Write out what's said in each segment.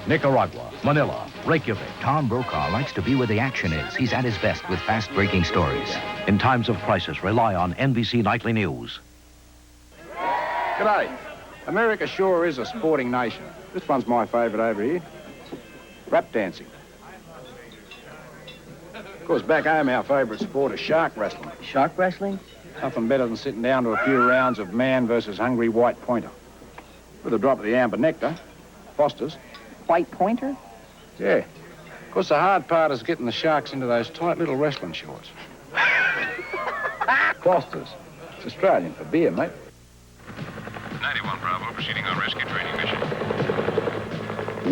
Nicaragua, Manila, Reykjavik. Tom Brokaw likes to be where the action is. He's at his best with fast-breaking stories. In times of crisis, rely on NBC Nightly News. G'day. America sure is a sporting nation. This one's my favourite over here. Rap dancing. Of course, back home, our favourite sport is shark wrestling. Shark wrestling? Nothing better than sitting down to a few rounds of man versus hungry white pointer. With a drop of the amber nectar, Foster's. White pointer? Yeah. Of course, the hard part is getting the sharks into those tight little wrestling shorts. Foster's. It's Australian for beer, mate. 91 Bravo, proceeding on rescue training mission.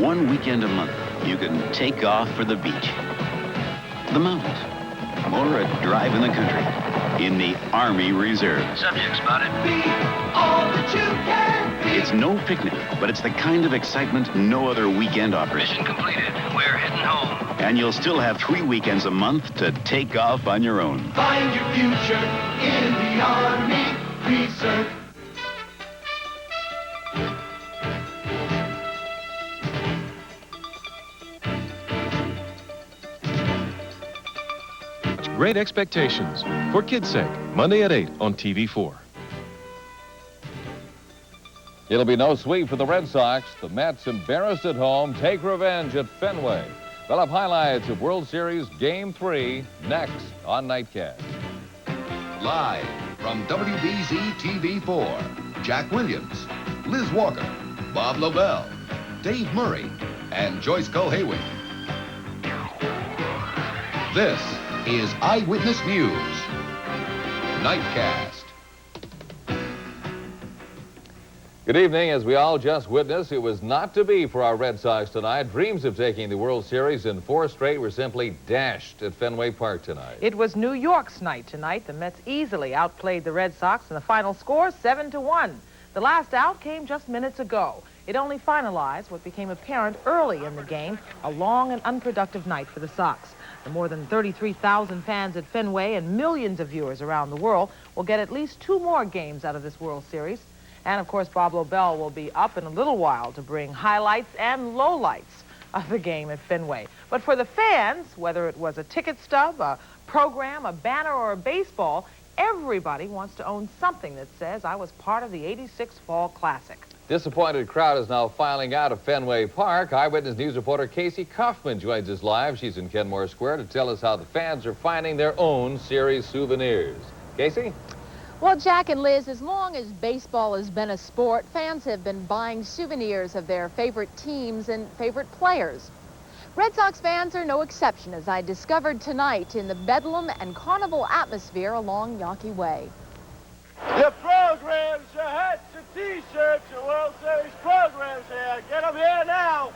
One weekend a month, you can take off for the beach, the mountains, or a drive in the country in the Army Reserve. Subject spotted. Be all that you can be. It's no picnic, but it's the kind of excitement no other weekend offers. Mission completed. We're heading home. And you'll still have 3 weekends a month to take off on your own. Find your future in the Army Reserve. Great Expectations, for kids' sake, Monday at 8 on TV4. It'll be no sweep for the Red Sox. The Mets, embarrassed at home, take revenge at Fenway. We'll have highlights of World Series Game 3 next on Nightcast. Live from WBZ TV4, Jack Williams, Liz Walker, Bob Lobel, Dave Murray, and Joyce Culhayway. This is Eyewitness News. Nightcast. Good evening. As we all just witnessed, it was not to be for our Red Sox tonight. Dreams of taking the World Series in 4 straight were simply dashed at Fenway Park tonight. It was New York's night tonight. The Mets easily outplayed the Red Sox in the final score, 7-1. The last out came just minutes ago. It only finalized what became apparent early in the game, a long and unproductive night for the Sox. The more than 33,000 fans at Fenway and millions of viewers around the world will get at least 2 more games out of this World Series. And, of course, Bob Lobel will be up in a little while to bring highlights and lowlights of the game at Fenway. But for the fans, whether it was a ticket stub, a program, a banner, or a baseball, everybody wants to own something that says, I was part of the '86 Fall Classic. Disappointed crowd is now filing out of Fenway Park. Eyewitness News reporter Casey Kaufman joins us live. She's in Kenmore Square to tell us how the fans are finding their own series souvenirs. Casey? Well, Jack and Liz, as long as baseball has been a sport, fans have been buying souvenirs of their favorite teams and favorite players. Red Sox fans are no exception, as I discovered tonight in the bedlam and carnival atmosphere along Yawkey Way. Your programs, your hats, your T-shirts, your World Series programs here. Get them here now.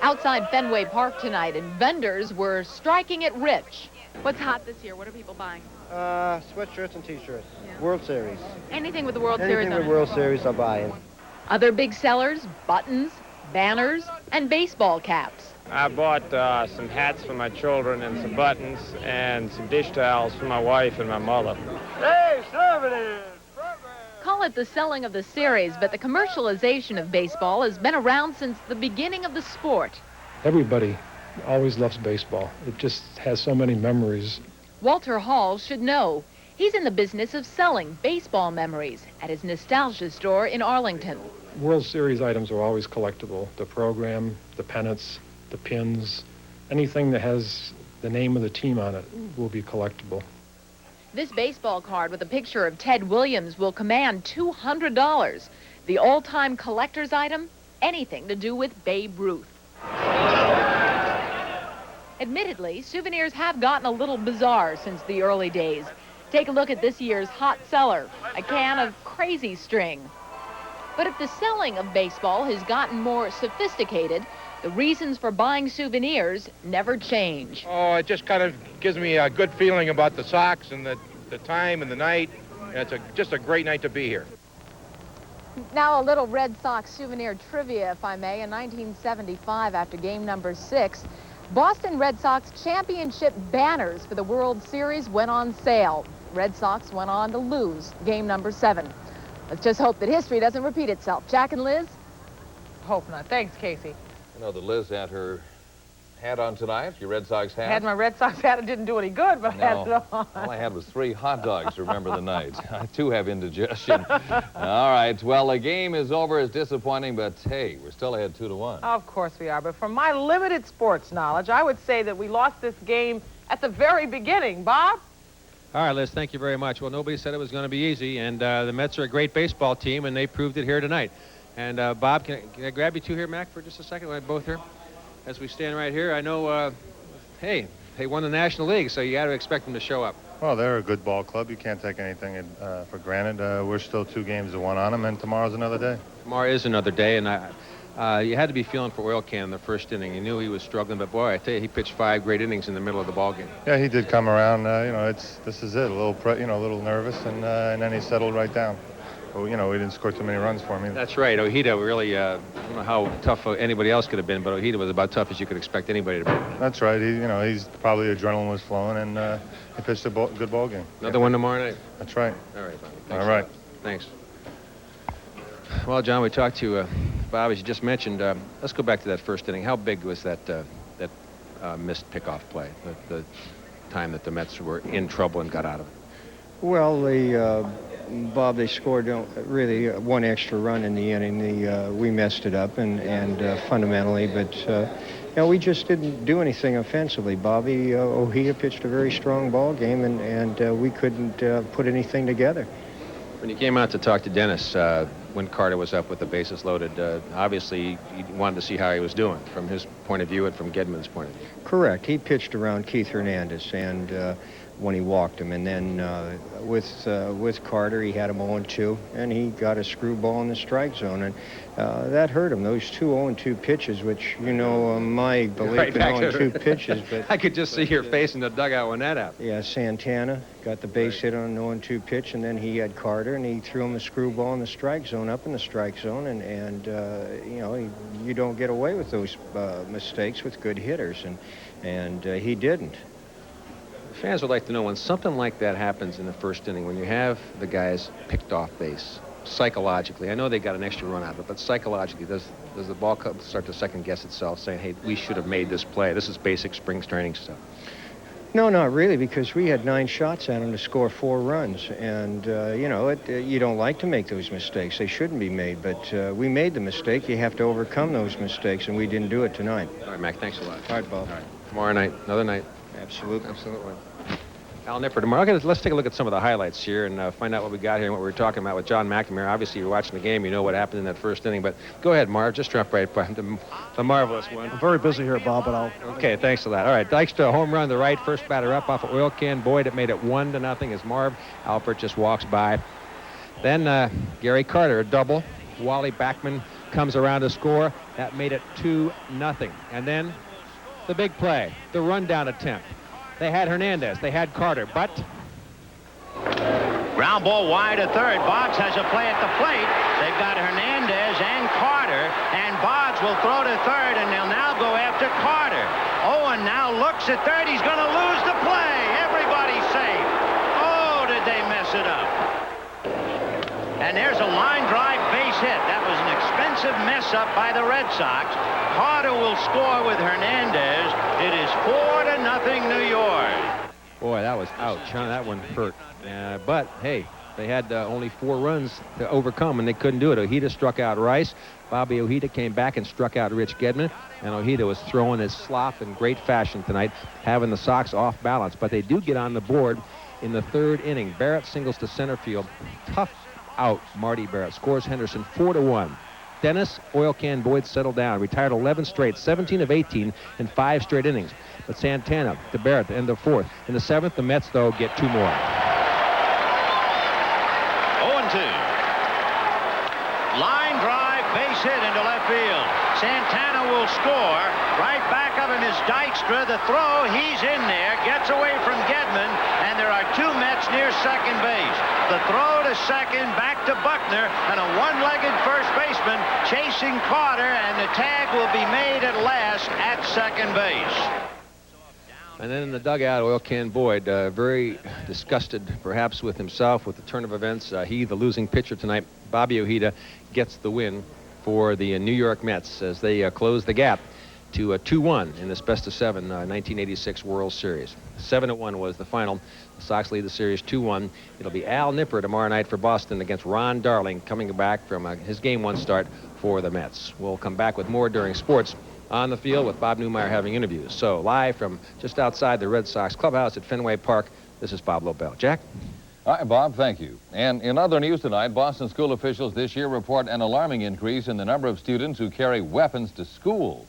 Outside Fenway Park tonight, and vendors were striking it rich. What's hot this year? What are people buying? Sweatshirts and T-shirts. Yeah. World Series. Anything with the World Series on it? Anything with World Series, I'm buying. Other big sellers, buttons, banners, and baseball caps. I bought some hats for my children and some buttons and some dish towels for my wife and my mother. Hey, souvenirs! Call it the selling of the series, but the commercialization of baseball has been around since the beginning of the sport. Everybody always loves baseball. It just has so many memories. Walter Hall should know. He's in the business of selling baseball memories at his nostalgia store in Arlington. World Series items are always collectible. The program, the pennants, the pins, anything that has the name of the team on it will be collectible. This baseball card with a picture of Ted Williams will command $200. The all-time collector's item, anything to do with Babe Ruth. Admittedly, souvenirs have gotten a little bizarre since the early days. Take a look at this year's hot seller, a can of Crazy String. But if the selling of baseball has gotten more sophisticated, the reasons for buying souvenirs never change. Oh, it just kind of gives me a good feeling about the Sox and the time and the night. And it's just a great night to be here. Now a little Red Sox souvenir trivia, if I may. In 1975, after game number 6, Boston Red Sox championship banners for the World Series went on sale. Red Sox went on to lose game number 7. Let's just hope that history doesn't repeat itself. Jack and Liz? Hope not. Thanks, Casey. I know that Liz had her hat on tonight, your Red Sox hat. I had my Red Sox hat. It didn't do any good, but I had it on. All I had was 3 hot dogs to remember the night. I, too, have indigestion. All right, well, the game is over. It's disappointing, but, hey, we're still ahead 2-1. Of course we are, but from my limited sports knowledge, I would say that we lost this game at the very beginning. Bob? All right, Liz, thank you very much. Well, nobody said it was going to be easy, and the Mets are a great baseball team, and they proved it here tonight. And, Bob, can I grab you two here, Mac, for just a second? We're both here. As we stand right here, I know, hey, they won the National League, so you got to expect them to show up. Well, they're a good ball club. You can't take anything for granted. We're still 2 games to 1 on them, and tomorrow's another day. Tomorrow is another day, and you had to be feeling for Oil Can in the first inning. You knew he was struggling, but boy, I tell you, he pitched 5 great innings in the middle of the ball game. Yeah, he did come around. This is it. A little nervous, and then he settled right down. But, we didn't score too many runs for him either. That's right. Ojeda really, I don't know how tough anybody else could have been, but Ojeda was about tough as you could expect anybody to be. That's right. He's probably adrenaline was flowing, and he pitched a good ball game. Another one tomorrow night. That's right. All right, Bobby. All right. Thanks. Well, John, we talked to Bob, as you just mentioned. Let's go back to that first inning. How big was that missed pickoff play, the time that the Mets were in trouble and got out of it? Well, Bob, they scored really 1 extra run in the inning. We messed it up, and fundamentally, but we just didn't do anything offensively. Bobby Ojeda pitched a very strong ball game, and we couldn't put anything together. When you came out to talk to Dennis when Carter was up with the bases loaded, obviously you wanted to see how he was doing from his point of view and from Gedman's point of view. Correct. He pitched around Keith Hernandez, and when he walked him, and then with Carter, he had him 0-2, and he got a screwball in the strike zone, and that hurt him. Those 2 0-2 pitches, which my belief in 0-2 pitches, but I could just see your face in the dugout when that happened. Yeah, Santana got the base hit on an 0-2 pitch, and then he had Carter, and he threw him a screwball in the strike zone, up in the strike zone, and you don't get away with those mistakes with good hitters, and he didn't. Fans would like to know, when something like that happens in the first inning, when you have the guys picked off base, psychologically, I know they got an extra run out of it, but psychologically, does the ball club start to second guess itself, saying, hey, we should have made this play? This is basic spring training stuff. No, not really, because we had 9 shots at him to score 4 runs, and you don't like to make those mistakes. They shouldn't be made, but we made the mistake. You have to overcome those mistakes, and we didn't do it tonight. All right, Mac, thanks a lot. All right, Bob. All right, tomorrow night, another night. Absolutely. Al Nipper tomorrow. Okay, let's take a look at some of the highlights here and find out what we got here and what we were talking about with John McNamara. Obviously, you're watching the game. You know what happened in that first inning. But go ahead, Marv. Just drop right by the marvelous one. I'm very busy here, Bob, but I'll... Okay, thanks a lot. All right, Dykstra, home run to the right. First batter up off of Oil Can. Boyd, it made it 1-0 as Marv Alpert just walks by. Then Gary Carter, a double. Wally Backman comes around to score. That made it 2-0. And then the big play, the rundown attempt. They had Hernandez, they had Carter, but... Ground ball wide to third. Boggs has a play at the plate. They've got Hernandez and Carter, and Boggs will throw to third, and they'll now go after Carter. Owen now looks at third. He's going to lose the play. Everybody's safe. Oh, did they mess it up. And there's a line drive base hit. That was an expensive mess up by the Red Sox. Carter will score with Hernandez. It is 4-0 New York. Boy, that was ouch, huh? That one hurt. But, hey, they had only 4 runs to overcome, and they couldn't do it. Ojeda struck out Rice. Bobby Ojeda came back and struck out Rich Gedman. And Ojeda was throwing his slop in great fashion tonight, having the Sox off balance. But they do get on the board in the 3rd inning. Barrett singles to center field. Tough out, Marty Barrett. Scores Henderson 4-1. Dennis, Oil Can, Boyd settled down. Retired 11 straight, 17 of 18 in 5 straight innings. But Santana to Barrett at the end of 4th. In the 7th, the Mets, though, get 2 more. 0-2. Line drive, base hit into left field. Santana will score. Right back of him is Dykstra. The throw, he's in there, gets away from Gedman, and there are 2 Mets near second base. The throw to second, back to Buckner, and a one-legged first baseman chasing Carter, and the tag will be made at last at second base. And then in the dugout, Oil Can Boyd, very disgusted perhaps with himself, with the turn of events. He, the losing pitcher tonight, Bobby Ojeda, gets the win for the New York Mets as they close the gap to 2-1 in this best-of-7 1986 World Series. 7-1 was the final. The Sox lead the series 2-1. It'll be Al Nipper tomorrow night for Boston against Ron Darling, coming back from his Game 1 start for the Mets. We'll come back with more during sports on the field with Bob Newmeyer having interviews. So live from just outside the Red Sox clubhouse at Fenway Park, this is Bob Lobel. Jack? Hi, Bob. Thank you. And in other news tonight, Boston school officials this year report an alarming increase in the number of students who carry weapons to school.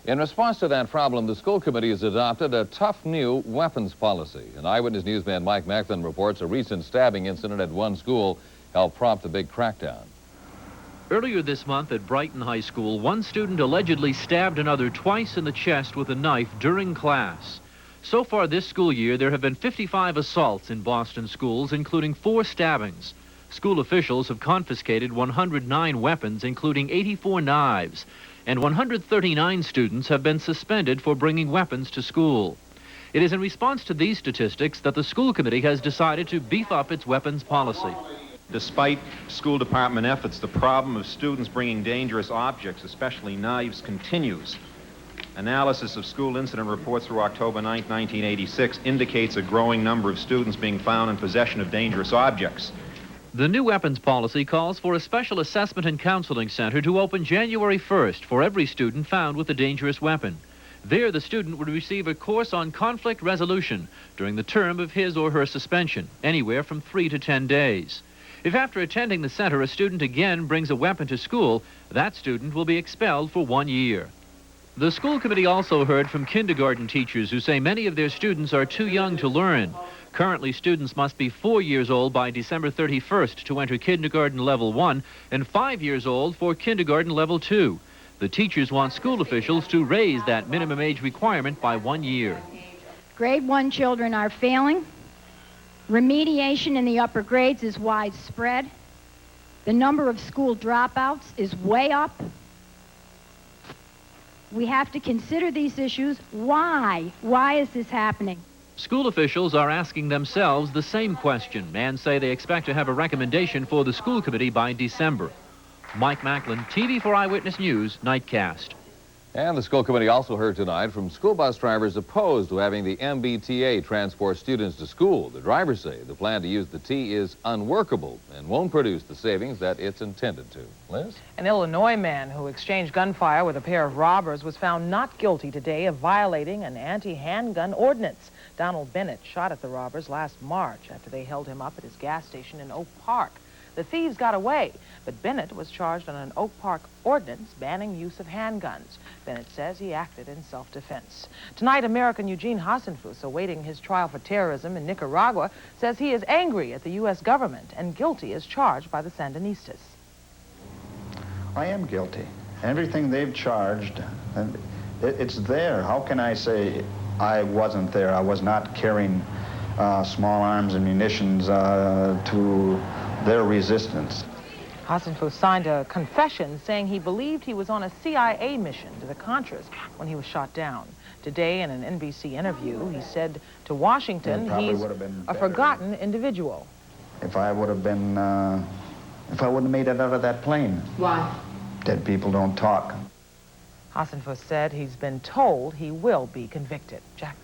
In response to that problem, the school committee has adopted a tough new weapons policy. And Eyewitness newsman Mike Macklin reports a recent stabbing incident at one school helped prompt the big crackdown. Earlier this month at Brighton High School, one student allegedly stabbed another twice in the chest with a knife during class. So far this school year, there have been 55 assaults in Boston schools, including 4 stabbings. School officials have confiscated 109 weapons, including 84 knives, and 139 students have been suspended for bringing weapons to school. It is in response to these statistics that the school committee has decided to beef up its weapons policy. Despite school department efforts, the problem of students bringing dangerous objects, especially knives, continues. Analysis of school incident reports through October 9, 1986 indicates a growing number of students being found in possession of dangerous objects. The new weapons policy calls for a special assessment and counseling center to open January 1st for every student found with a dangerous weapon. There, the student would receive a course on conflict resolution during the term of his or her suspension, anywhere from 3 to 10 days. If after attending the center a student again brings a weapon to school, that student will be expelled for 1 year. The school committee also heard from kindergarten teachers who say many of their students are too young to learn. Currently, students must be 4 years old by December 31st to enter kindergarten level 1 and 5 years old for kindergarten level 2. The teachers want school officials to raise that minimum age requirement by 1 year. Grade 1 children are failing. Remediation in the upper grades is widespread. The number of school dropouts is way up. We have to consider these issues. Why? Why is this happening? School officials are asking themselves the same question and say they expect to have a recommendation for the school committee by December. Mike Macklin, TV4 Eyewitness News, Nightcast. And the school committee also heard tonight from school bus drivers opposed to having the MBTA transport students to school. The drivers say the plan to use the T is unworkable and won't produce the savings that it's intended to. Liz? An Illinois man who exchanged gunfire with a pair of robbers was found not guilty today of violating an anti-handgun ordinance. Donald Bennett shot at the robbers last March after they held him up at his gas station in Oak Park. The thieves got away, but Bennett was charged on an Oak Park ordinance banning use of handguns. Bennett says he acted in self-defense. Tonight, American Eugene Hasenfuss, awaiting his trial for terrorism in Nicaragua, says he is angry at the U.S. government and guilty as charged by the Sandinistas. I am guilty. Everything they've charged, and it's there. How can I say I wasn't there? I was not carrying small arms and munitions to their resistance. Hasenfuss signed a confession saying he believed he was on a CIA mission to the Contras when he was shot down. Today, in an NBC interview, he said to Washington he's a forgotten individual. If I would have been, if I wouldn't have made it out of that plane. Why? Dead people don't talk. Hasenfuss said he's been told he will be convicted. Jack?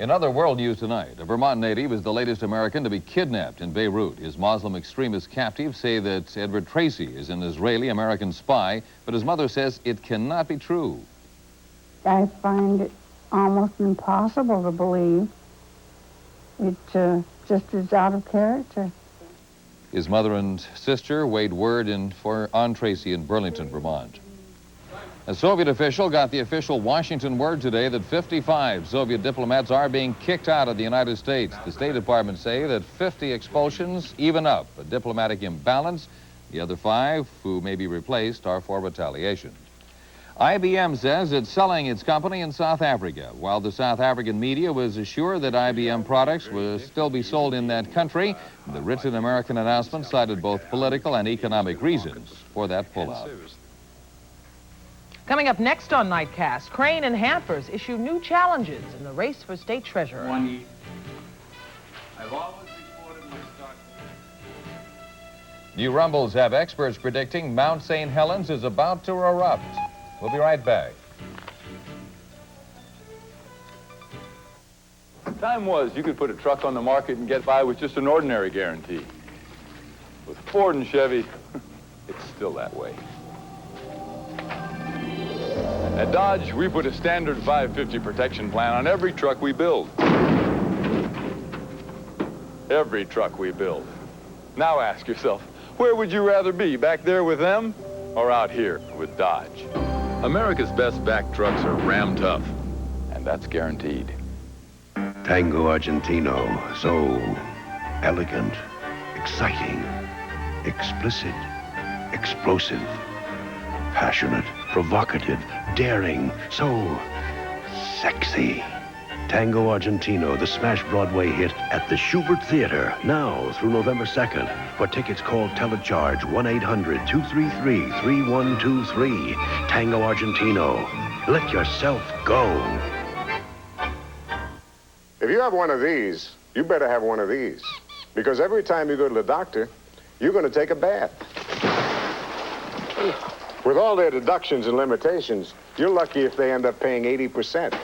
In other world news tonight, a Vermont native is the latest American to be kidnapped in Beirut. His Muslim extremist captives say that Edward Tracy is an Israeli-American spy, but his mother says it cannot be true. I find it almost impossible to believe. It just is out of character. His mother and sister weighed word on Tracy in Burlington, Vermont. A Soviet official got the official Washington word today that 55 Soviet diplomats are being kicked out of the United States. The State Department say that 50 expulsions even up a diplomatic imbalance. The other 5 who may be replaced are for retaliation. IBM says it's selling its company in South Africa. While the South African media was assured that IBM products will still be sold in that country, the written American announcement cited both political and economic reasons for that pullout. Coming up next on Nightcast, Crane and Hampers issue new challenges in the race for state treasurer. I've always reported my stock. New rumbles have experts predicting Mount St. Helens is about to erupt. We'll be right back. Time was you could put a truck on the market and get by with just an ordinary guarantee. With Ford and Chevy, it's still that way. At Dodge, we put a standard 550 protection plan on every truck we build. Every truck we build. Now ask yourself, where would you rather be, back there with them or out here with Dodge? America's best back trucks are Ram Tough, and that's guaranteed. Tango Argentino, so elegant, exciting, explicit, explosive, passionate, provocative, daring, so sexy. Tango Argentino, the smash Broadway hit at the Schubert Theater, now through November 2nd. For tickets, call Telecharge 1-800-233-3123. Tango Argentino. Let yourself go. If you have one of these, you better have one of these. Because every time you go to the doctor, you're going to take a bath. With all their deductions and limitations, you're lucky if they end up paying 80%.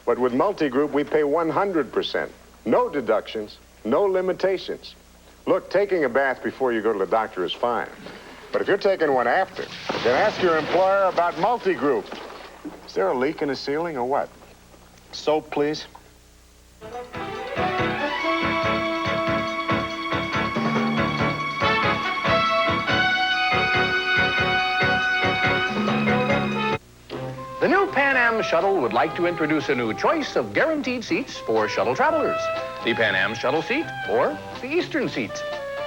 But with Multigroup, we pay 100%. No deductions, no limitations. Look, taking a bath before you go to the doctor is fine. But if you're taking one after, then ask your employer about Multigroup. Is there a leak in the ceiling or what? Soap, please. The new Pan Am Shuttle would like to introduce a new choice of guaranteed seats for shuttle travelers. The Pan Am Shuttle seat or the Eastern seat.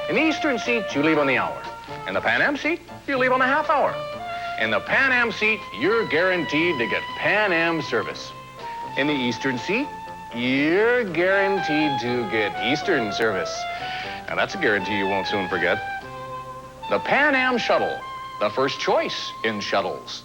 In the Eastern seat, you leave on the hour. In the Pan Am seat, you leave on the half hour. In the Pan Am seat, you're guaranteed to get Pan Am service. In the Eastern seat, you're guaranteed to get Eastern service. Now that's a guarantee you won't soon forget. The Pan Am Shuttle, the first choice in shuttles.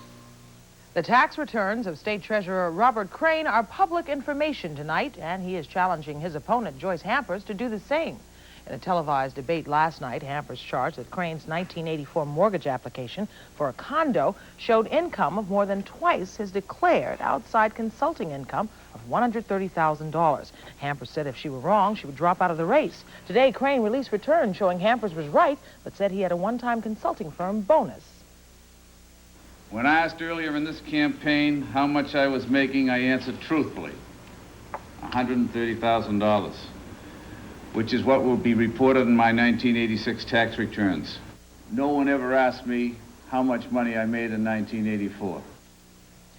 The tax returns of State Treasurer Robert Crane are public information tonight, and he is challenging his opponent, Joyce Hampers, to do the same. In a televised debate last night, Hampers charged that Crane's 1984 mortgage application for a condo showed income of more than twice his declared outside consulting income of $130,000. Hampers said if she were wrong, she would drop out of the race. Today, Crane released returns showing Hampers was right, but said he had a one-time consulting firm bonus. When asked earlier in this campaign how much I was making, I answered truthfully, $130,000, which is what will be reported in my 1986 tax returns. No one ever asked me how much money I made in 1984.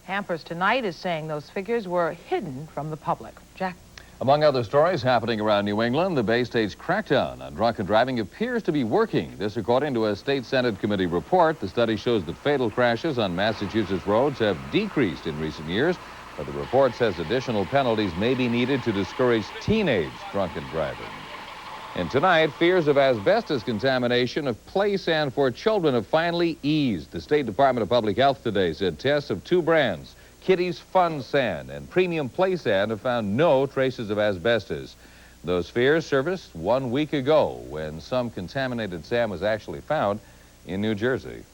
Hampers tonight is saying those figures were hidden from the public. Jack? Among other stories happening around New England, the Bay State's crackdown on drunken driving appears to be working. This according to a State Senate committee report. The study shows that fatal crashes on Massachusetts roads have decreased in recent years, but the report says additional penalties may be needed to discourage teenage drunken driving. And tonight, fears of asbestos contamination of play sand for children have finally eased. The State Department of Public Health today said tests of two brands, Kitty's Fun Sand and Premium Play Sand, have found no traces of asbestos. Those fears surfaced 1 week ago when some contaminated sand was actually found in New Jersey.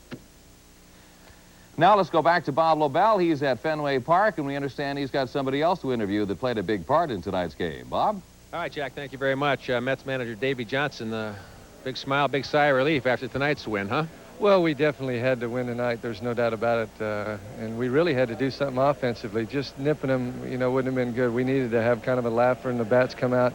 Now let's go back to Bob Lobel. He's at Fenway Park, and we understand he's got somebody else to interview that played a big part in tonight's game. Bob? All right, Jack, thank you very much. Mets manager Davey Johnson, big smile, big sigh of relief after tonight's win, huh? Well, we definitely had to win tonight. There's no doubt about it. And we really had to do something offensively. Just nipping them, wouldn't have been good. We needed to have kind of a laugher and the bats come out.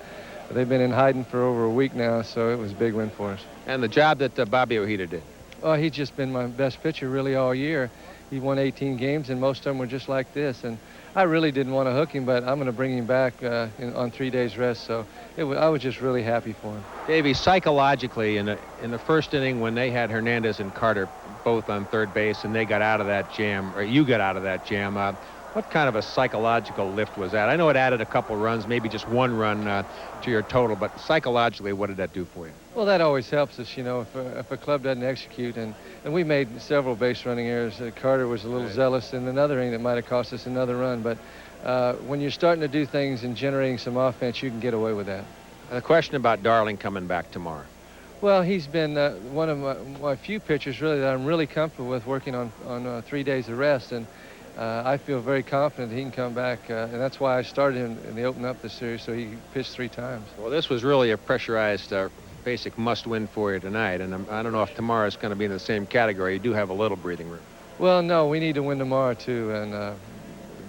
They've been in hiding for over a week now, so it was a big win for us. And the job that Bobby Ojeda did? Oh, he's just been my best pitcher really all year. He won 18 games, and most of them were just like this. And I really didn't want to hook him, but I'm going to bring him back on 3 days rest. So I was just really happy for him. Davey, psychologically, in the first inning when they had Hernandez and Carter both on third base and they got out of that jam, or you got out of that jam, what kind of a psychological lift was that? I know it added a couple runs, maybe just one run to your total, but psychologically, what did that do for you? Well, that always helps us, if a club doesn't execute. And we made several base running errors. Carter was a little zealous in another inning that might have cost us another run. But when you're starting to do things and generating some offense, you can get away with that. A question about Darling coming back tomorrow. Well, he's been one of my few pitchers, really, that I'm really comfortable with working on 3 days of rest. And I feel very confident he can come back, and that's why I started him in the open up this series, so he pitched 3 times. Well, this was really a pressurized basic must-win for you tonight, and I don't know if tomorrow's going to be in the same category. You do have a little breathing room. Well, no, we need to win tomorrow, too, and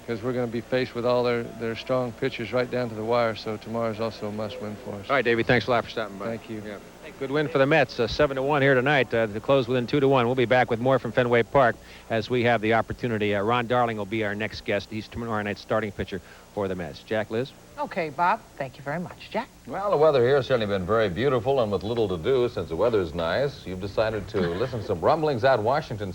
because we're going to be faced with all their strong pitchers right down to the wire, so tomorrow's also a must-win for us. All right, Davey, thanks a lot for stopping by. Thank you. Yeah. Good win for the Mets, 7-1 here tonight to close within 2-1. We'll be back with more from Fenway Park as we have the opportunity. Ron Darling will be our next guest. He's tomorrow night's starting pitcher for the Mets. Jack, Liz? Okay, Bob. Thank you very much. Jack? Well, the weather here has certainly been very beautiful, and with little to do since the weather's nice, you've decided to listen to some rumblings out Washington State.